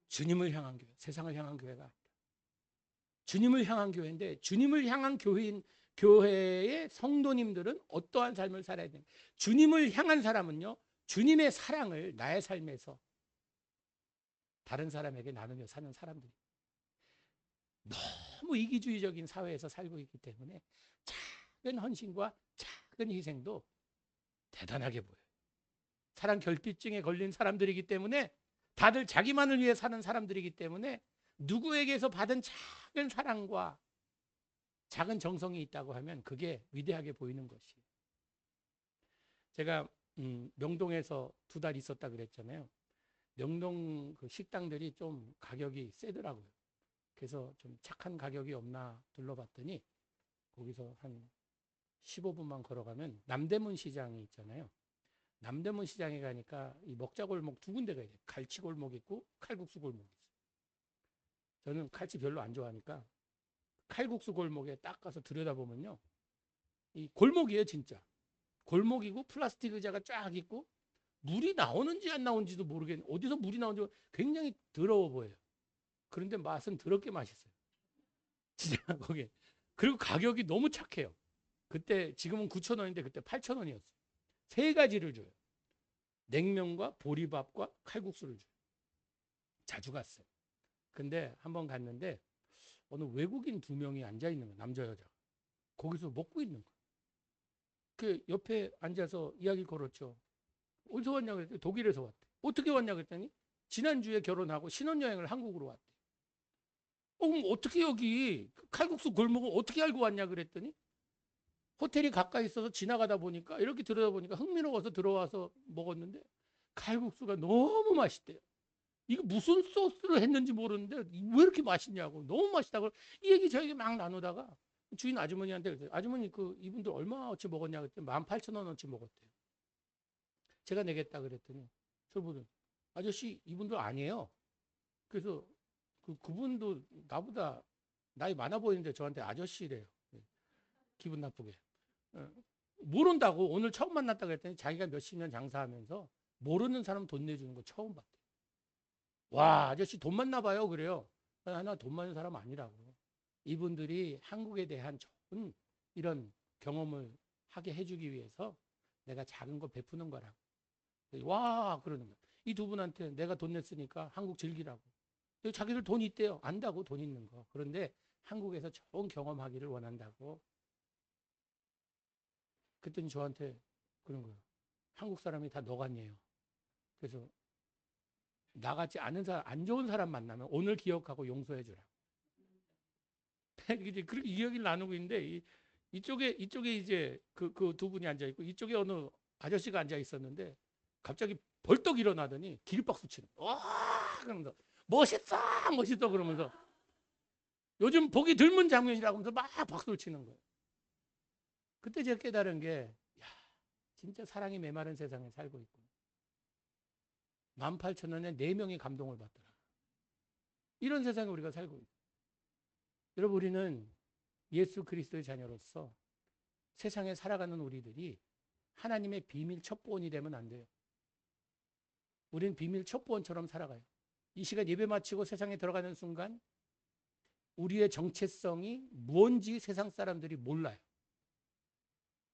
주님을 향한 교회. 세상을 향한 교회가 아니라 주님을 향한 교회인데, 주님을 향한 교회의 성도님들은 어떠한 삶을 살아야 되는가? 주님을 향한 사람은요, 주님의 사랑을 나의 삶에서 다른 사람에게 나누며 사는 사람들이 너무 이기주의적인 사회에서 살고 있기 때문에 작은 헌신과 작은 희생도 대단하게 보여요. 사랑 결핍증에 걸린 사람들이기 때문에, 다들 자기만을 위해 사는 사람들이기 때문에 누구에게서 받은 작은 사랑과 작은 정성이 있다고 하면 그게 위대하게 보이는 것이에요. 제가 명동에서 2달 있었다 그랬잖아요. 명동 그 식당들이 좀 가격이 세더라고요. 그래서 좀 착한 가격이 없나 둘러봤더니 거기서 한 15분만 걸어가면 남대문 시장이 있잖아요. 남대문 시장에 가니까 이 먹자골목 2군데가 있어요. 갈치골목 있고 칼국수 골목 있어요. 저는 칼치 별로 안 좋아하니까 칼국수 골목에 딱 가서 들여다보면요, 이 골목이에요. 진짜 골목이고 플라스틱 의자가 쫙 있고 물이 나오는지 안 나오는지도 모르겠는데, 어디서 물이 나오는지 굉장히 더러워 보여요. 그런데 맛은 더럽게 맛있어요. 진짜 거기. 그리고 가격이 너무 착해요. 그때 지금은 9,000원인데 그때 8,000원이었어요. 3가지를 줘요. 냉면과 보리밥과 칼국수를 줘요. 자주 갔어요. 근데 한번 갔는데 어느 외국인 2명이 앉아 있는 거예요. 남자 여자. 거기서 먹고 있는 거예요. 그 옆에 앉아서 이야기 걸었죠. 어디서 왔냐 그랬더니 독일에서 왔대. 어떻게 왔냐 그랬더니 지난주에 결혼하고 신혼여행을 한국으로 왔대. 그럼 어떻게 여기 칼국수 골목을 어떻게 알고 왔냐 그랬더니 호텔이 가까이 있어서 지나가다 보니까, 이렇게 들여다보니까 흥미로워서 들어와서 먹었는데 칼국수가 너무 맛있대요. 이거 무슨 소스를 했는지 모르는데 왜 이렇게 맛있냐고, 너무 맛있다고 이 얘기 저에게 막 나누다가 주인 아주머니한테 그랬어요. 아주머니, 이분들 얼마어치 먹었냐 그랬더니 18,000원어치 먹었대요. 제가 내겠다 그랬더니 저분은, 아저씨 이분들 아니에요. 그래서 그분도 나보다 나이 많아 보이는데 저한테 아저씨래요. 기분 나쁘게. 모른다고. 오늘 처음 만났다 그랬더니 자기가 몇십 년 장사하면서 모르는 사람 돈 내주는 거 처음 봤대요. 와, 아저씨 돈 많나 봐요. 그래요. 하나 돈 많은 사람 아니라고. 이분들이 한국에 대한 좋은 이런 경험을 하게 해주기 위해서 내가 작은 거 베푸는 거라고. 와 그러는 거야. 이 두 분한테 내가 돈 냈으니까 한국 즐기라고. 자기들 돈 있대요. 안다고 돈 있는 거. 그런데 한국에서 좋은 경험하기를 원한다고. 그랬더니 저한테 그런 거예요. 한국 사람이 다 너같네요. 그래서 나같이 아는 사람, 안 좋은 사람 만나면 오늘 기억하고 용서해 주라. 그렇게 이야기를 나누고 있는데 이쪽에 이제 그 두 분이 앉아 있고 이쪽에 어느 아저씨가 앉아 있었는데 갑자기 벌떡 일어나더니 기립박수 치는. 와 그러면서 멋있어 멋있어 그러면서 요즘 보기 드문 장면이라고 하면서 막 박수를 치는 거예요. 그때 제가 깨달은 게 야, 진짜 사랑이 메마른 세상에 살고 있고 18,000원에 4명이 감동을 받더라. 이런 세상에 우리가 살고 있어요. 여러분 우리는 예수 그리스도의 자녀로서 세상에 살아가는 우리들이 하나님의 비밀 첩보원이 되면 안 돼요. 우리는 비밀 첩보원처럼 살아가요. 이 시간 예배 마치고 세상에 들어가는 순간 우리의 정체성이 뭔지 세상 사람들이 몰라요.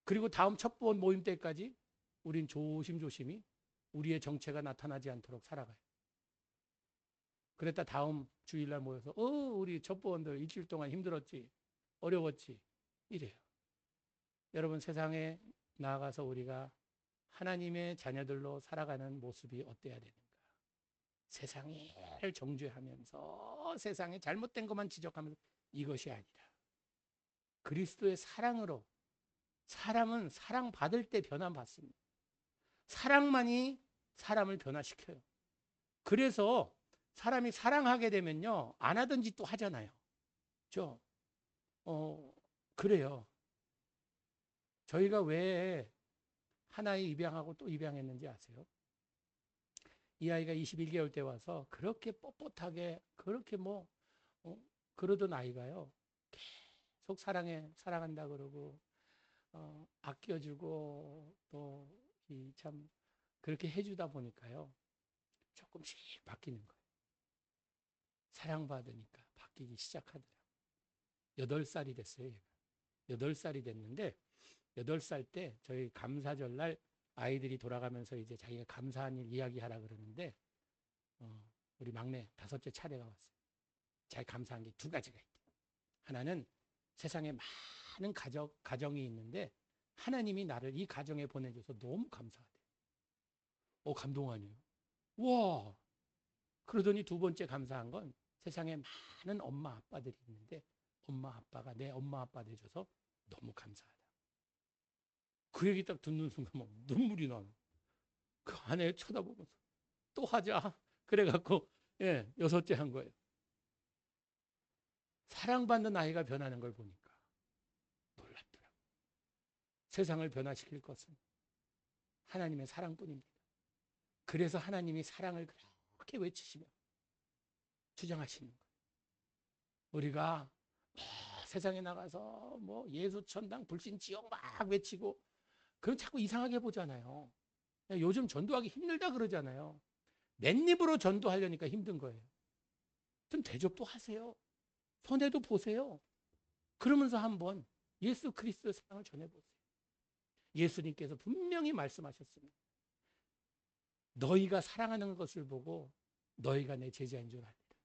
그리고 다음 첩보원 모임 때까지 우린 조심조심히 우리의 정체가 나타나지 않도록 살아가요. 그랬다 다음 주일날 모여서 우리 첩보원들 일주일 동안 힘들었지 어려웠지 이래요. 여러분 세상에 나아가서 우리가 하나님의 자녀들로 살아가는 모습이 어때야 되는가? 세상을 정죄하면서 세상에 잘못된 것만 지적하면서 이것이 아니라 그리스도의 사랑으로 사람은 사랑받을 때 변화받습니다. 사랑만이 사람을 변화시켜요. 그래서 사람이 사랑하게 되면요 안 하던 짓도 하잖아요. 그렇죠? 그래요. 저희가 왜 하나의 입양하고 또 입양했는지 아세요? 이 아이가 21개월 때 와서 그렇게 뻣뻣하게 그렇게 그러던 아이가요. 계속 사랑한다 그러고 아껴주고 또 참 그렇게 해주다 보니까요. 조금씩 바뀌는 거예요. 사랑받으니까 바뀌기 시작하더라고요. 8살이 됐어요. 얘가. 8살이 됐는데 8살 때 저희 감사절 날 아이들이 돌아가면서 이제 자기가 감사한 일 이야기하라 그러는데 우리 막내 5째 차례가 왔어요. 자기 감사한 게 2가지가 있대. 하나는 세상에 많은 가정이 있는데 하나님이 나를 이 가정에 보내줘서 너무 감사하대. 감동 아니에요? 와! 그러더니 2번째 감사한 건 세상에 많은 엄마 아빠들이 있는데 엄마 아빠가 내 엄마 아빠 돼줘서 너무 감사하다. 그 얘기 딱 듣는 순간 막 눈물이 나는. 그 아내 쳐다보면서 또 하자. 그래갖고 6째 한 거예요. 사랑받는 아이가 변하는 걸 보니까 놀랍더라고요. 세상을 변화시킬 것은 하나님의 사랑뿐입니다. 그래서 하나님이 사랑을 그렇게 외치시며 주장하시는 거예요. 우리가 세상에 나가서 예수 천당 불신 지옥 막 외치고 그건 자꾸 이상하게 보잖아요. 요즘 전도하기 힘들다 그러잖아요. 맨입으로 전도하려니까 힘든 거예요. 좀 대접도 하세요. 손해도 보세요. 그러면서 한번 예수 그리스도의 사랑을 전해보세요. 예수님께서 분명히 말씀하셨습니다. 너희가 사랑하는 것을 보고 너희가 내 제자인 줄 알리라.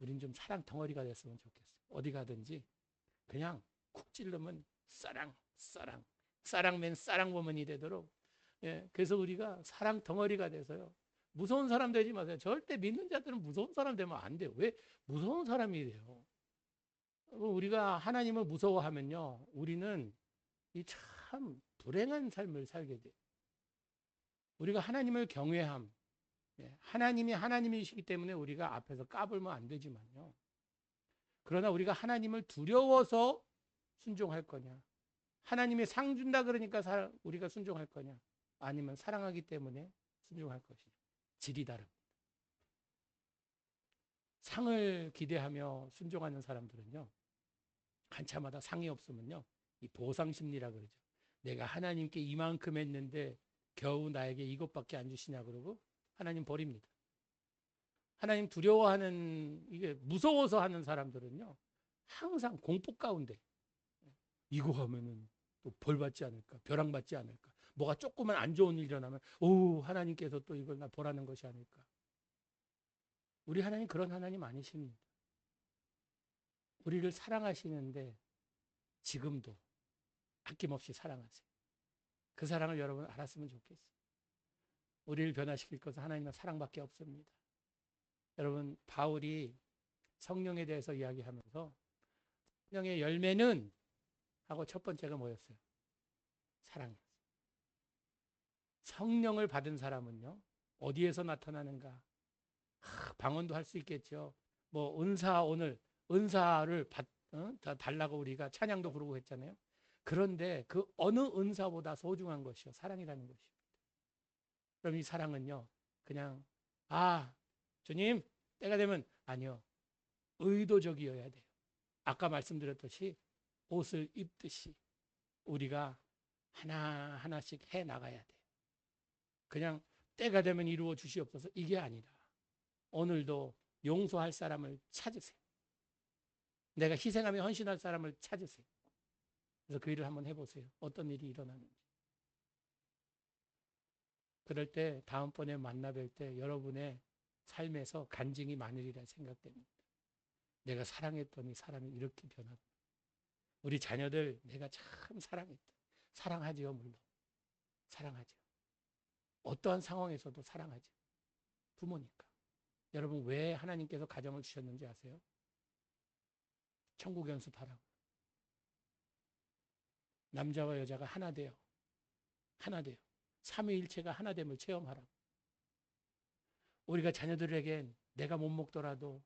우린 좀 사랑 덩어리가 됐으면 좋겠어요. 어디 가든지 그냥 쿡 찌르면 사랑맨 사랑woman이 되도록 그래서 우리가 사랑 덩어리가 돼서요. 무서운 사람 되지 마세요. 절대 믿는 자들은 무서운 사람 되면 안 돼요. 왜 무서운 사람이 돼요? 우리가 하나님을 무서워하면요. 우리는 이 참 불행한 삶을 살게 돼요. 우리가 하나님을 경외함. 하나님이 하나님이시기 때문에 우리가 앞에서 까불면 안 되지만요. 그러나 우리가 하나님을 두려워서 순종할 거냐. 하나님이 상 준다 그러니까 우리가 순종할 거냐. 아니면 사랑하기 때문에 순종할 것이냐. 질이 다릅니다. 상을 기대하며 순종하는 사람들은요. 한참마다 상이 없으면요. 이 보상심리라 그러죠. 내가 하나님께 이만큼 했는데 겨우 나에게 이것밖에 안 주시냐 그러고 하나님 버립니다. 하나님 두려워하는 이게 무서워서 하는 사람들은요. 항상 공포 가운데 이거 하면은 또 벌 받지 않을까? 벼랑 받지 않을까? 뭐가 조금만 안 좋은 일 일어나면 오, 하나님께서 또 이걸 나 벌하는 것이 아닐까? 우리 하나님 그런 하나님 아니십니다. 우리를 사랑하시는데 지금도 아낌없이 사랑하세요. 그 사랑을 여러분 알았으면 좋겠어요. 우리를 변화시킬 것은 하나님의 사랑밖에 없습니다. 여러분, 바울이 성령에 대해서 이야기하면서 성령의 열매는 하고 첫 번째가 뭐였어요? 사랑이었어요. 성령을 받은 사람은요, 어디에서 나타나는가? 방언도 할 수 있겠죠. 뭐 오늘 은사를 다 달라고 우리가 찬양도 부르고 했잖아요. 그런데 그 어느 은사보다 소중한 것이요, 사랑이라는 것입니다. 그럼 이 사랑은요, 그냥 주님 때가 되면 아니요, 의도적이어야 돼요. 아까 말씀드렸듯이 옷을 입듯이 우리가 하나하나씩 해 나가야 돼요. 그냥 때가 되면 이루어 주시옵소서 이게 아니라 오늘도 용서할 사람을 찾으세요. 내가 희생하며 헌신할 사람을 찾으세요. 그래서 그 일을 한번 해보세요. 어떤 일이 일어나는지. 그럴 때 다음번에 만나 뵐 때 여러분의 삶에서 간증이 많으리라 생각됩니다. 내가 사랑했더니 사람이 이렇게 변하고, 우리 자녀들 내가 참 사랑했다. 사랑하지요, 물론. 사랑하죠. 어떠한 상황에서도 사랑하죠. 부모니까. 여러분 왜 하나님께서 가정을 주셨는지 아세요? 천국 연습하라고. 남자와 여자가 하나 돼요. 하나 돼요. 삼위일체가 하나됨을 체험하라고. 우리가 자녀들에겐 내가 못 먹더라도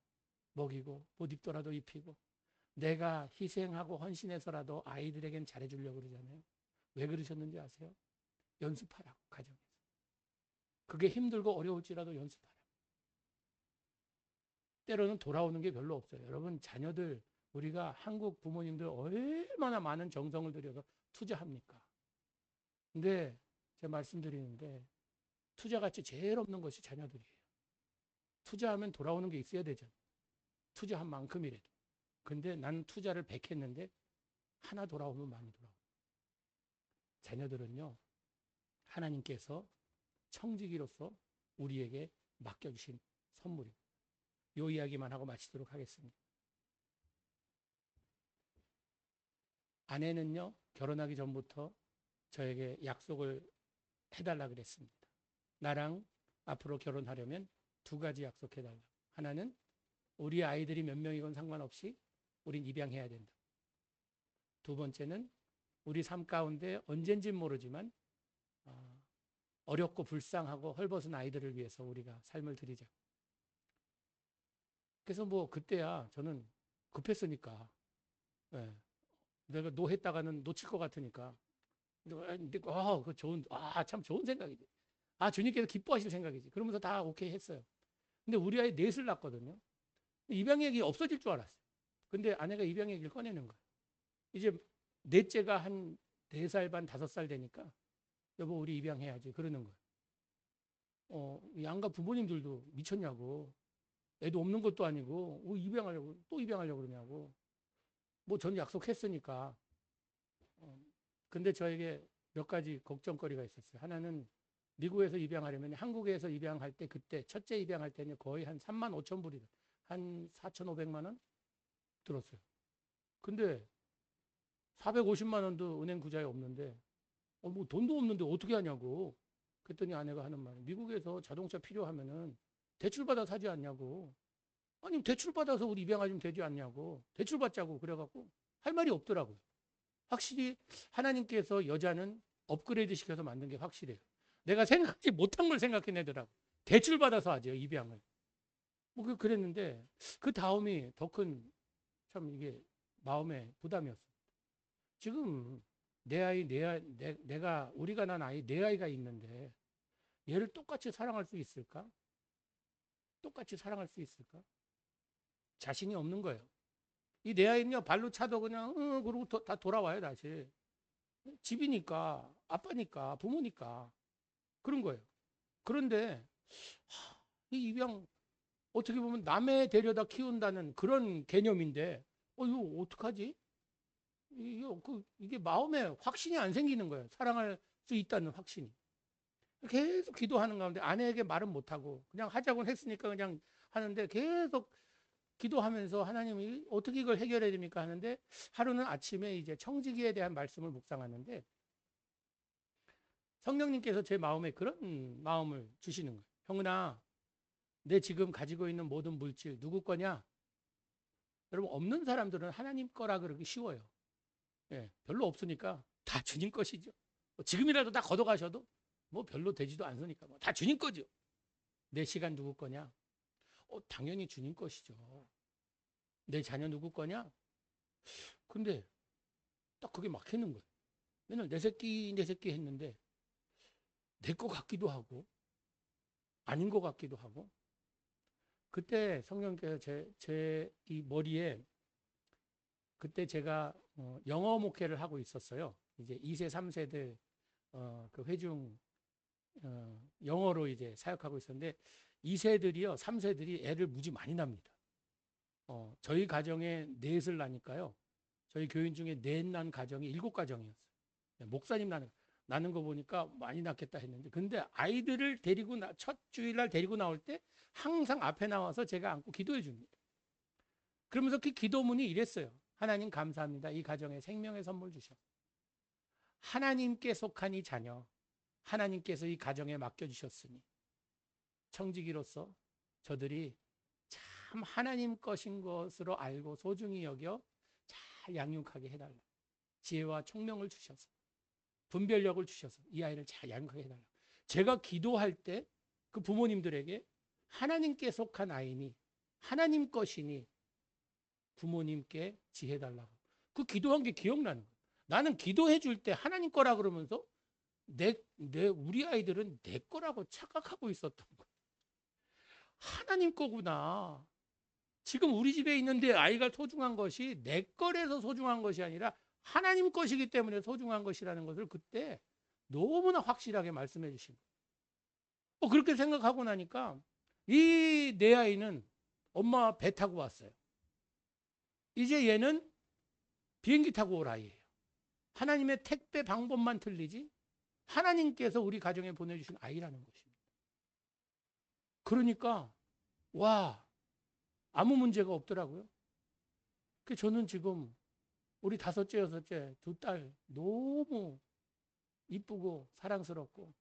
먹이고 못 입더라도 입히고 내가 희생하고 헌신해서라도 아이들에겐 잘해주려고 그러잖아요. 왜 그러셨는지 아세요? 연습하라고, 가정에서. 그게 힘들고 어려울지라도 연습하라고. 때로는 돌아오는 게 별로 없어요. 여러분 자녀들, 우리가 한국 부모님들 얼마나 많은 정성을 들여서 투자합니까? 근데 제가 말씀드리는데 투자가치 제일 없는 것이 자녀들이에요. 투자하면 돌아오는 게 있어야 되잖아요. 투자한 만큼이라도. 근데 나는 투자를 100 했는데 하나 돌아오면 많이 돌아오고. 자녀들은요, 하나님께서 청지기로서 우리에게 맡겨주신 선물입니다. 이 이야기만 하고 마치도록 하겠습니다. 아내는요, 결혼하기 전부터 저에게 약속을 해달라 그랬습니다. 나랑 앞으로 결혼하려면 2가지 약속해달라. 하나는 우리 아이들이 몇 명이건 상관없이 우린 입양해야 된다. 2번째는 우리 삶 가운데 언젠진 모르지만 어렵고 불쌍하고 헐벗은 아이들을 위해서 우리가 삶을 드리자. 그래서 뭐 그때야 저는 급했으니까, 예, 내가 노했다가는 놓칠 것 같으니까, 그 참 좋은 생각이지. 주님께서 기뻐하실 생각이지. 그러면서 다 오케이 했어요. 근데 우리 아이 넷을 낳았거든요. 입양 얘기 없어질 줄 알았어요. 근데 아내가 입양 얘기를 꺼내는 거예요. 이제 넷째가 한 4살 반 5살 되니까 여보 우리 입양해야지 그러는 거예요. 양가 부모님들도 미쳤냐고. 애도 없는 것도 아니고 또 입양하려고 그러냐고. 뭐 전 약속했으니까. 근데 저에게 몇 가지 걱정거리가 있었어요. 하나는 미국에서 입양하려면 한국에서 입양할 때 그때 첫째 입양할 때는 거의 한 3만 5천 불이 한 4,500만 원 들었어요. 근데 450만 원도 은행 구자에 없는데 뭐 돈도 없는데 어떻게 하냐고. 그랬더니 아내가 하는 말이 미국에서 자동차 필요하면은 대출받아 사지 않냐고. 아니 대출받아서 우리 입양하면 되지 않냐고. 대출받자고 그래갖고 할 말이 없더라고요. 확실히 하나님께서 여자는 업그레이드 시켜서 만든 게 확실해요. 내가 생각지 못한 걸 생각해내더라고. 대출받아서 하죠, 입양을. 뭐 그랬는데 그 다음이 더 큰 참 이게 마음의 부담이었어요. 지금 우리가 난 아이, 내 아이가 있는데 얘를 똑같이 사랑할 수 있을까? 똑같이 사랑할 수 있을까? 자신이 없는 거예요. 이 내 아이는요, 발로 차도 그냥, 그러고 다 돌아와요, 다시. 집이니까, 아빠니까, 부모니까. 그런 거예요. 그런데, 이 입양, 어떻게 보면 남의 데려다 키운다는 그런 개념인데, 이거 어떡하지? 이게 마음에 확신이 안 생기는 거예요. 사랑할 수 있다는 확신이. 계속 기도하는 가운데 아내에게 말은 못하고 그냥 하자고 했으니까 그냥 하는데 계속 기도하면서 하나님이 어떻게 이걸 해결해야 됩니까 하는데 하루는 아침에 이제 청지기에 대한 말씀을 묵상하는데 성령님께서 제 마음에 그런 마음을 주시는 거예요. 형은아, 내 지금 가지고 있는 모든 물질 누구 거냐? 여러분 없는 사람들은 하나님 거라 그러기 쉬워요. 예, 별로 없으니까 다 주님 것이죠. 지금이라도 다 걷어가셔도 뭐 별로 되지도 않으니까 다 주님 거죠. 내 시간 누구 거냐? 당연히 주님 것이죠. 내 자녀 누구 거냐? 근데 딱 그게 막히는 거예요. 맨날 내 새끼 했는데 내 거 같기도 하고 아닌 것 같기도 하고 그때 성령께서 제 이 머리에 그때 제가 영어 목회를 하고 있었어요. 이제 2세, 3세들 그 회중 영어로 이제 사역하고 있었는데 2세들이요, 3세들이 애를 무지 많이 납니다. 저희 가정에 넷을 나니까요. 저희 교인 중에 넷 난 가정이 7가정이었어요. 목사님 나는 거 보니까 많이 낳겠다 했는데 근데 아이들을 데리고 첫 주일날 데리고 나올 때 항상 앞에 나와서 제가 안고 기도해 줍니다. 그러면서 그 기도문이 이랬어요. 하나님 감사합니다. 이 가정에 생명의 선물 주셔. 하나님께 속한 이 자녀 하나님께서 이 가정에 맡겨주셨으니 청지기로서 저들이 참 하나님 것인 것으로 알고 소중히 여겨 잘 양육하게 해달라. 지혜와 총명을 주셔서 분별력을 주셔서 이 아이를 잘 양육하게 해달라. 제가 기도할 때 그 부모님들에게 하나님께 속한 아이니 하나님 것이니 부모님께 지혜 달라고. 그 기도한 게 기억나는 거예요. 나는 기도해 줄 때 하나님 거라 그러면서 우리 아이들은 내 거라고 착각하고 있었던 거예요. 하나님 거구나. 지금 우리 집에 있는데 아이가 소중한 것이 내 거라서 소중한 것이 아니라 하나님 것이기 때문에 소중한 것이라는 것을 그때 너무나 확실하게 말씀해 주신 거예요. 그렇게 생각하고 나니까 이 내 아이는 엄마 배 타고 왔어요. 이제 얘는 비행기 타고 올 아이예요. 하나님의 택배 방법만 틀리지 하나님께서 우리 가정에 보내주신 아이라는 것입니다. 그러니까 와 아무 문제가 없더라고요. 저는 지금 우리 다섯째, 여섯째 두 딸 너무 이쁘고 사랑스럽고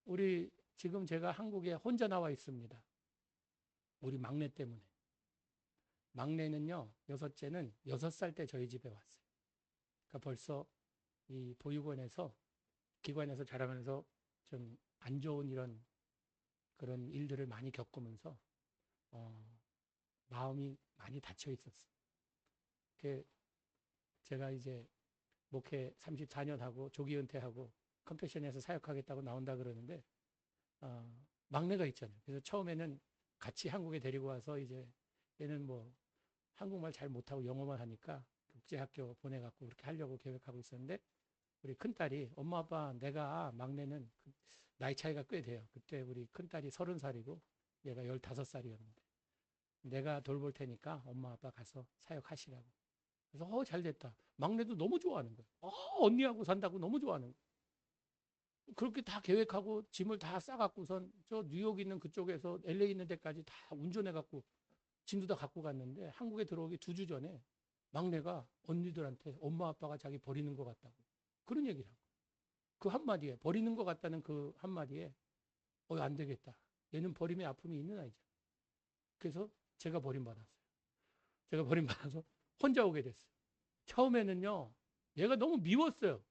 우리 지금 제가 한국에 혼자 나와 있습니다. 우리 막내 때문에. 막내는요, 여섯째는 6살 때 저희 집에 왔어요. 그러니까 벌써 이 보육원에서 기관에서 자라면서 좀 안 좋은 이런 그런 일들을 많이 겪으면서 마음이 많이 닫혀 있었어요. 제가 이제 목회 34년 하고 조기 은퇴하고 컴패션에서 사역하겠다고 나온다 그러는데 막내가 있잖아요. 그래서 처음에는 같이 한국에 데리고 와서 이제 얘는 뭐 한국말 잘 못하고 영어만 하니까 국제학교 보내갖고 그렇게 하려고 계획하고 있었는데 우리 큰딸이 엄마 아빠 내가 막내는 나이 차이가 꽤 돼요. 그때 우리 큰딸이 30살이고 얘가 15살이었는데 내가 돌볼 테니까 엄마 아빠 가서 사역하시라고. 그래서 잘 됐다. 막내도 너무 좋아하는 거예요. 언니하고 산다고 너무 좋아하는 거예요. 그렇게 다 계획하고 짐을 다 싸갖고선 저 뉴욕 있는 그쪽에서 LA 있는 데까지 다 운전해갖고 짐도 다 갖고 갔는데 한국에 들어오기 2주 전에 막내가 언니들한테 엄마 아빠가 자기 버리는 것 같다고 그런 얘기를 하고 그 한마디에 버리는 것 같다는 그 한마디에 안 되겠다. 얘는 버림의 아픔이 있는 아이잖아. 그래서 제가 버림받았어요. 제가 버림받아서 혼자 오게 됐어요. 처음에는요. 얘가 너무 미웠어요.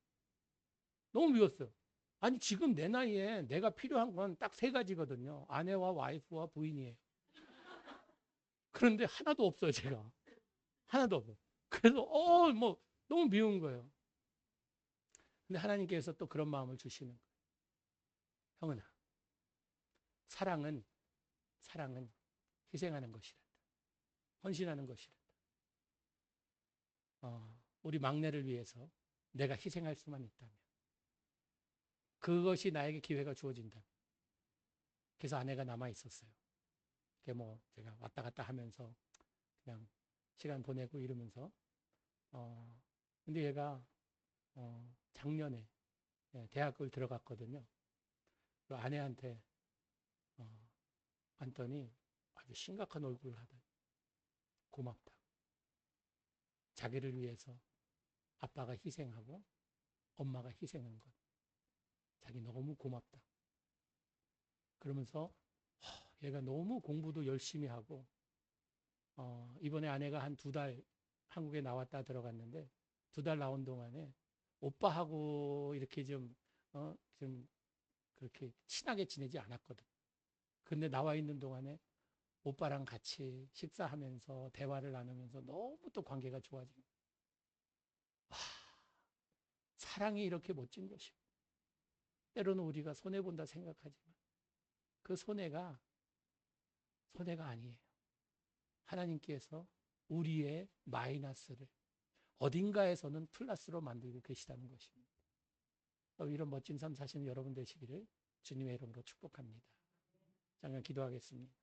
너무 미웠어요. 아니 지금 내 나이에 내가 필요한 건 딱 3가지거든요. 아내와 와이프와 부인이에요. 그런데 하나도 없어요. 제가. 하나도 없어요. 그래서 뭐 너무 미운 거예요. 근데 하나님께서 또 그런 마음을 주시는 거예요. 형은아, 사랑은 희생하는 것이란다. 헌신하는 것이란다. 우리 막내를 위해서 내가 희생할 수만 있다면 그것이 나에게 기회가 주어진다. 그래서 아내가 남아 있었어요. 제가 왔다 갔다 하면서 그냥 시간 보내고 이러면서 근데 얘가 작년에 대학을 들어갔거든요. 그 아내한테 앉더니 아주 심각한 얼굴을 하더니 고맙다. 자기를 위해서 아빠가 희생하고 엄마가 희생한 것. 자기 너무 고맙다. 그러면서 얘가 너무 공부도 열심히 하고 이번에 아내가 한 2달 한국에 나왔다 들어갔는데 2달 나온 동안에 오빠하고 이렇게 좀 그렇게 친하게 지내지 않았거든. 근데 나와 있는 동안에 오빠랑 같이 식사하면서 대화를 나누면서 너무 또 관계가 좋아지고 사랑이 이렇게 멋진 것이고 때로는 우리가 손해본다 생각하지만 그 손해가 아니에요. 하나님께서 우리의 마이너스를 어딘가에서는 플러스로 만들고 계시다는 것입니다. 이런 멋진 삶 사시는 여러분 되시기를 주님의 이름으로 축복합니다. 잠깐 기도하겠습니다.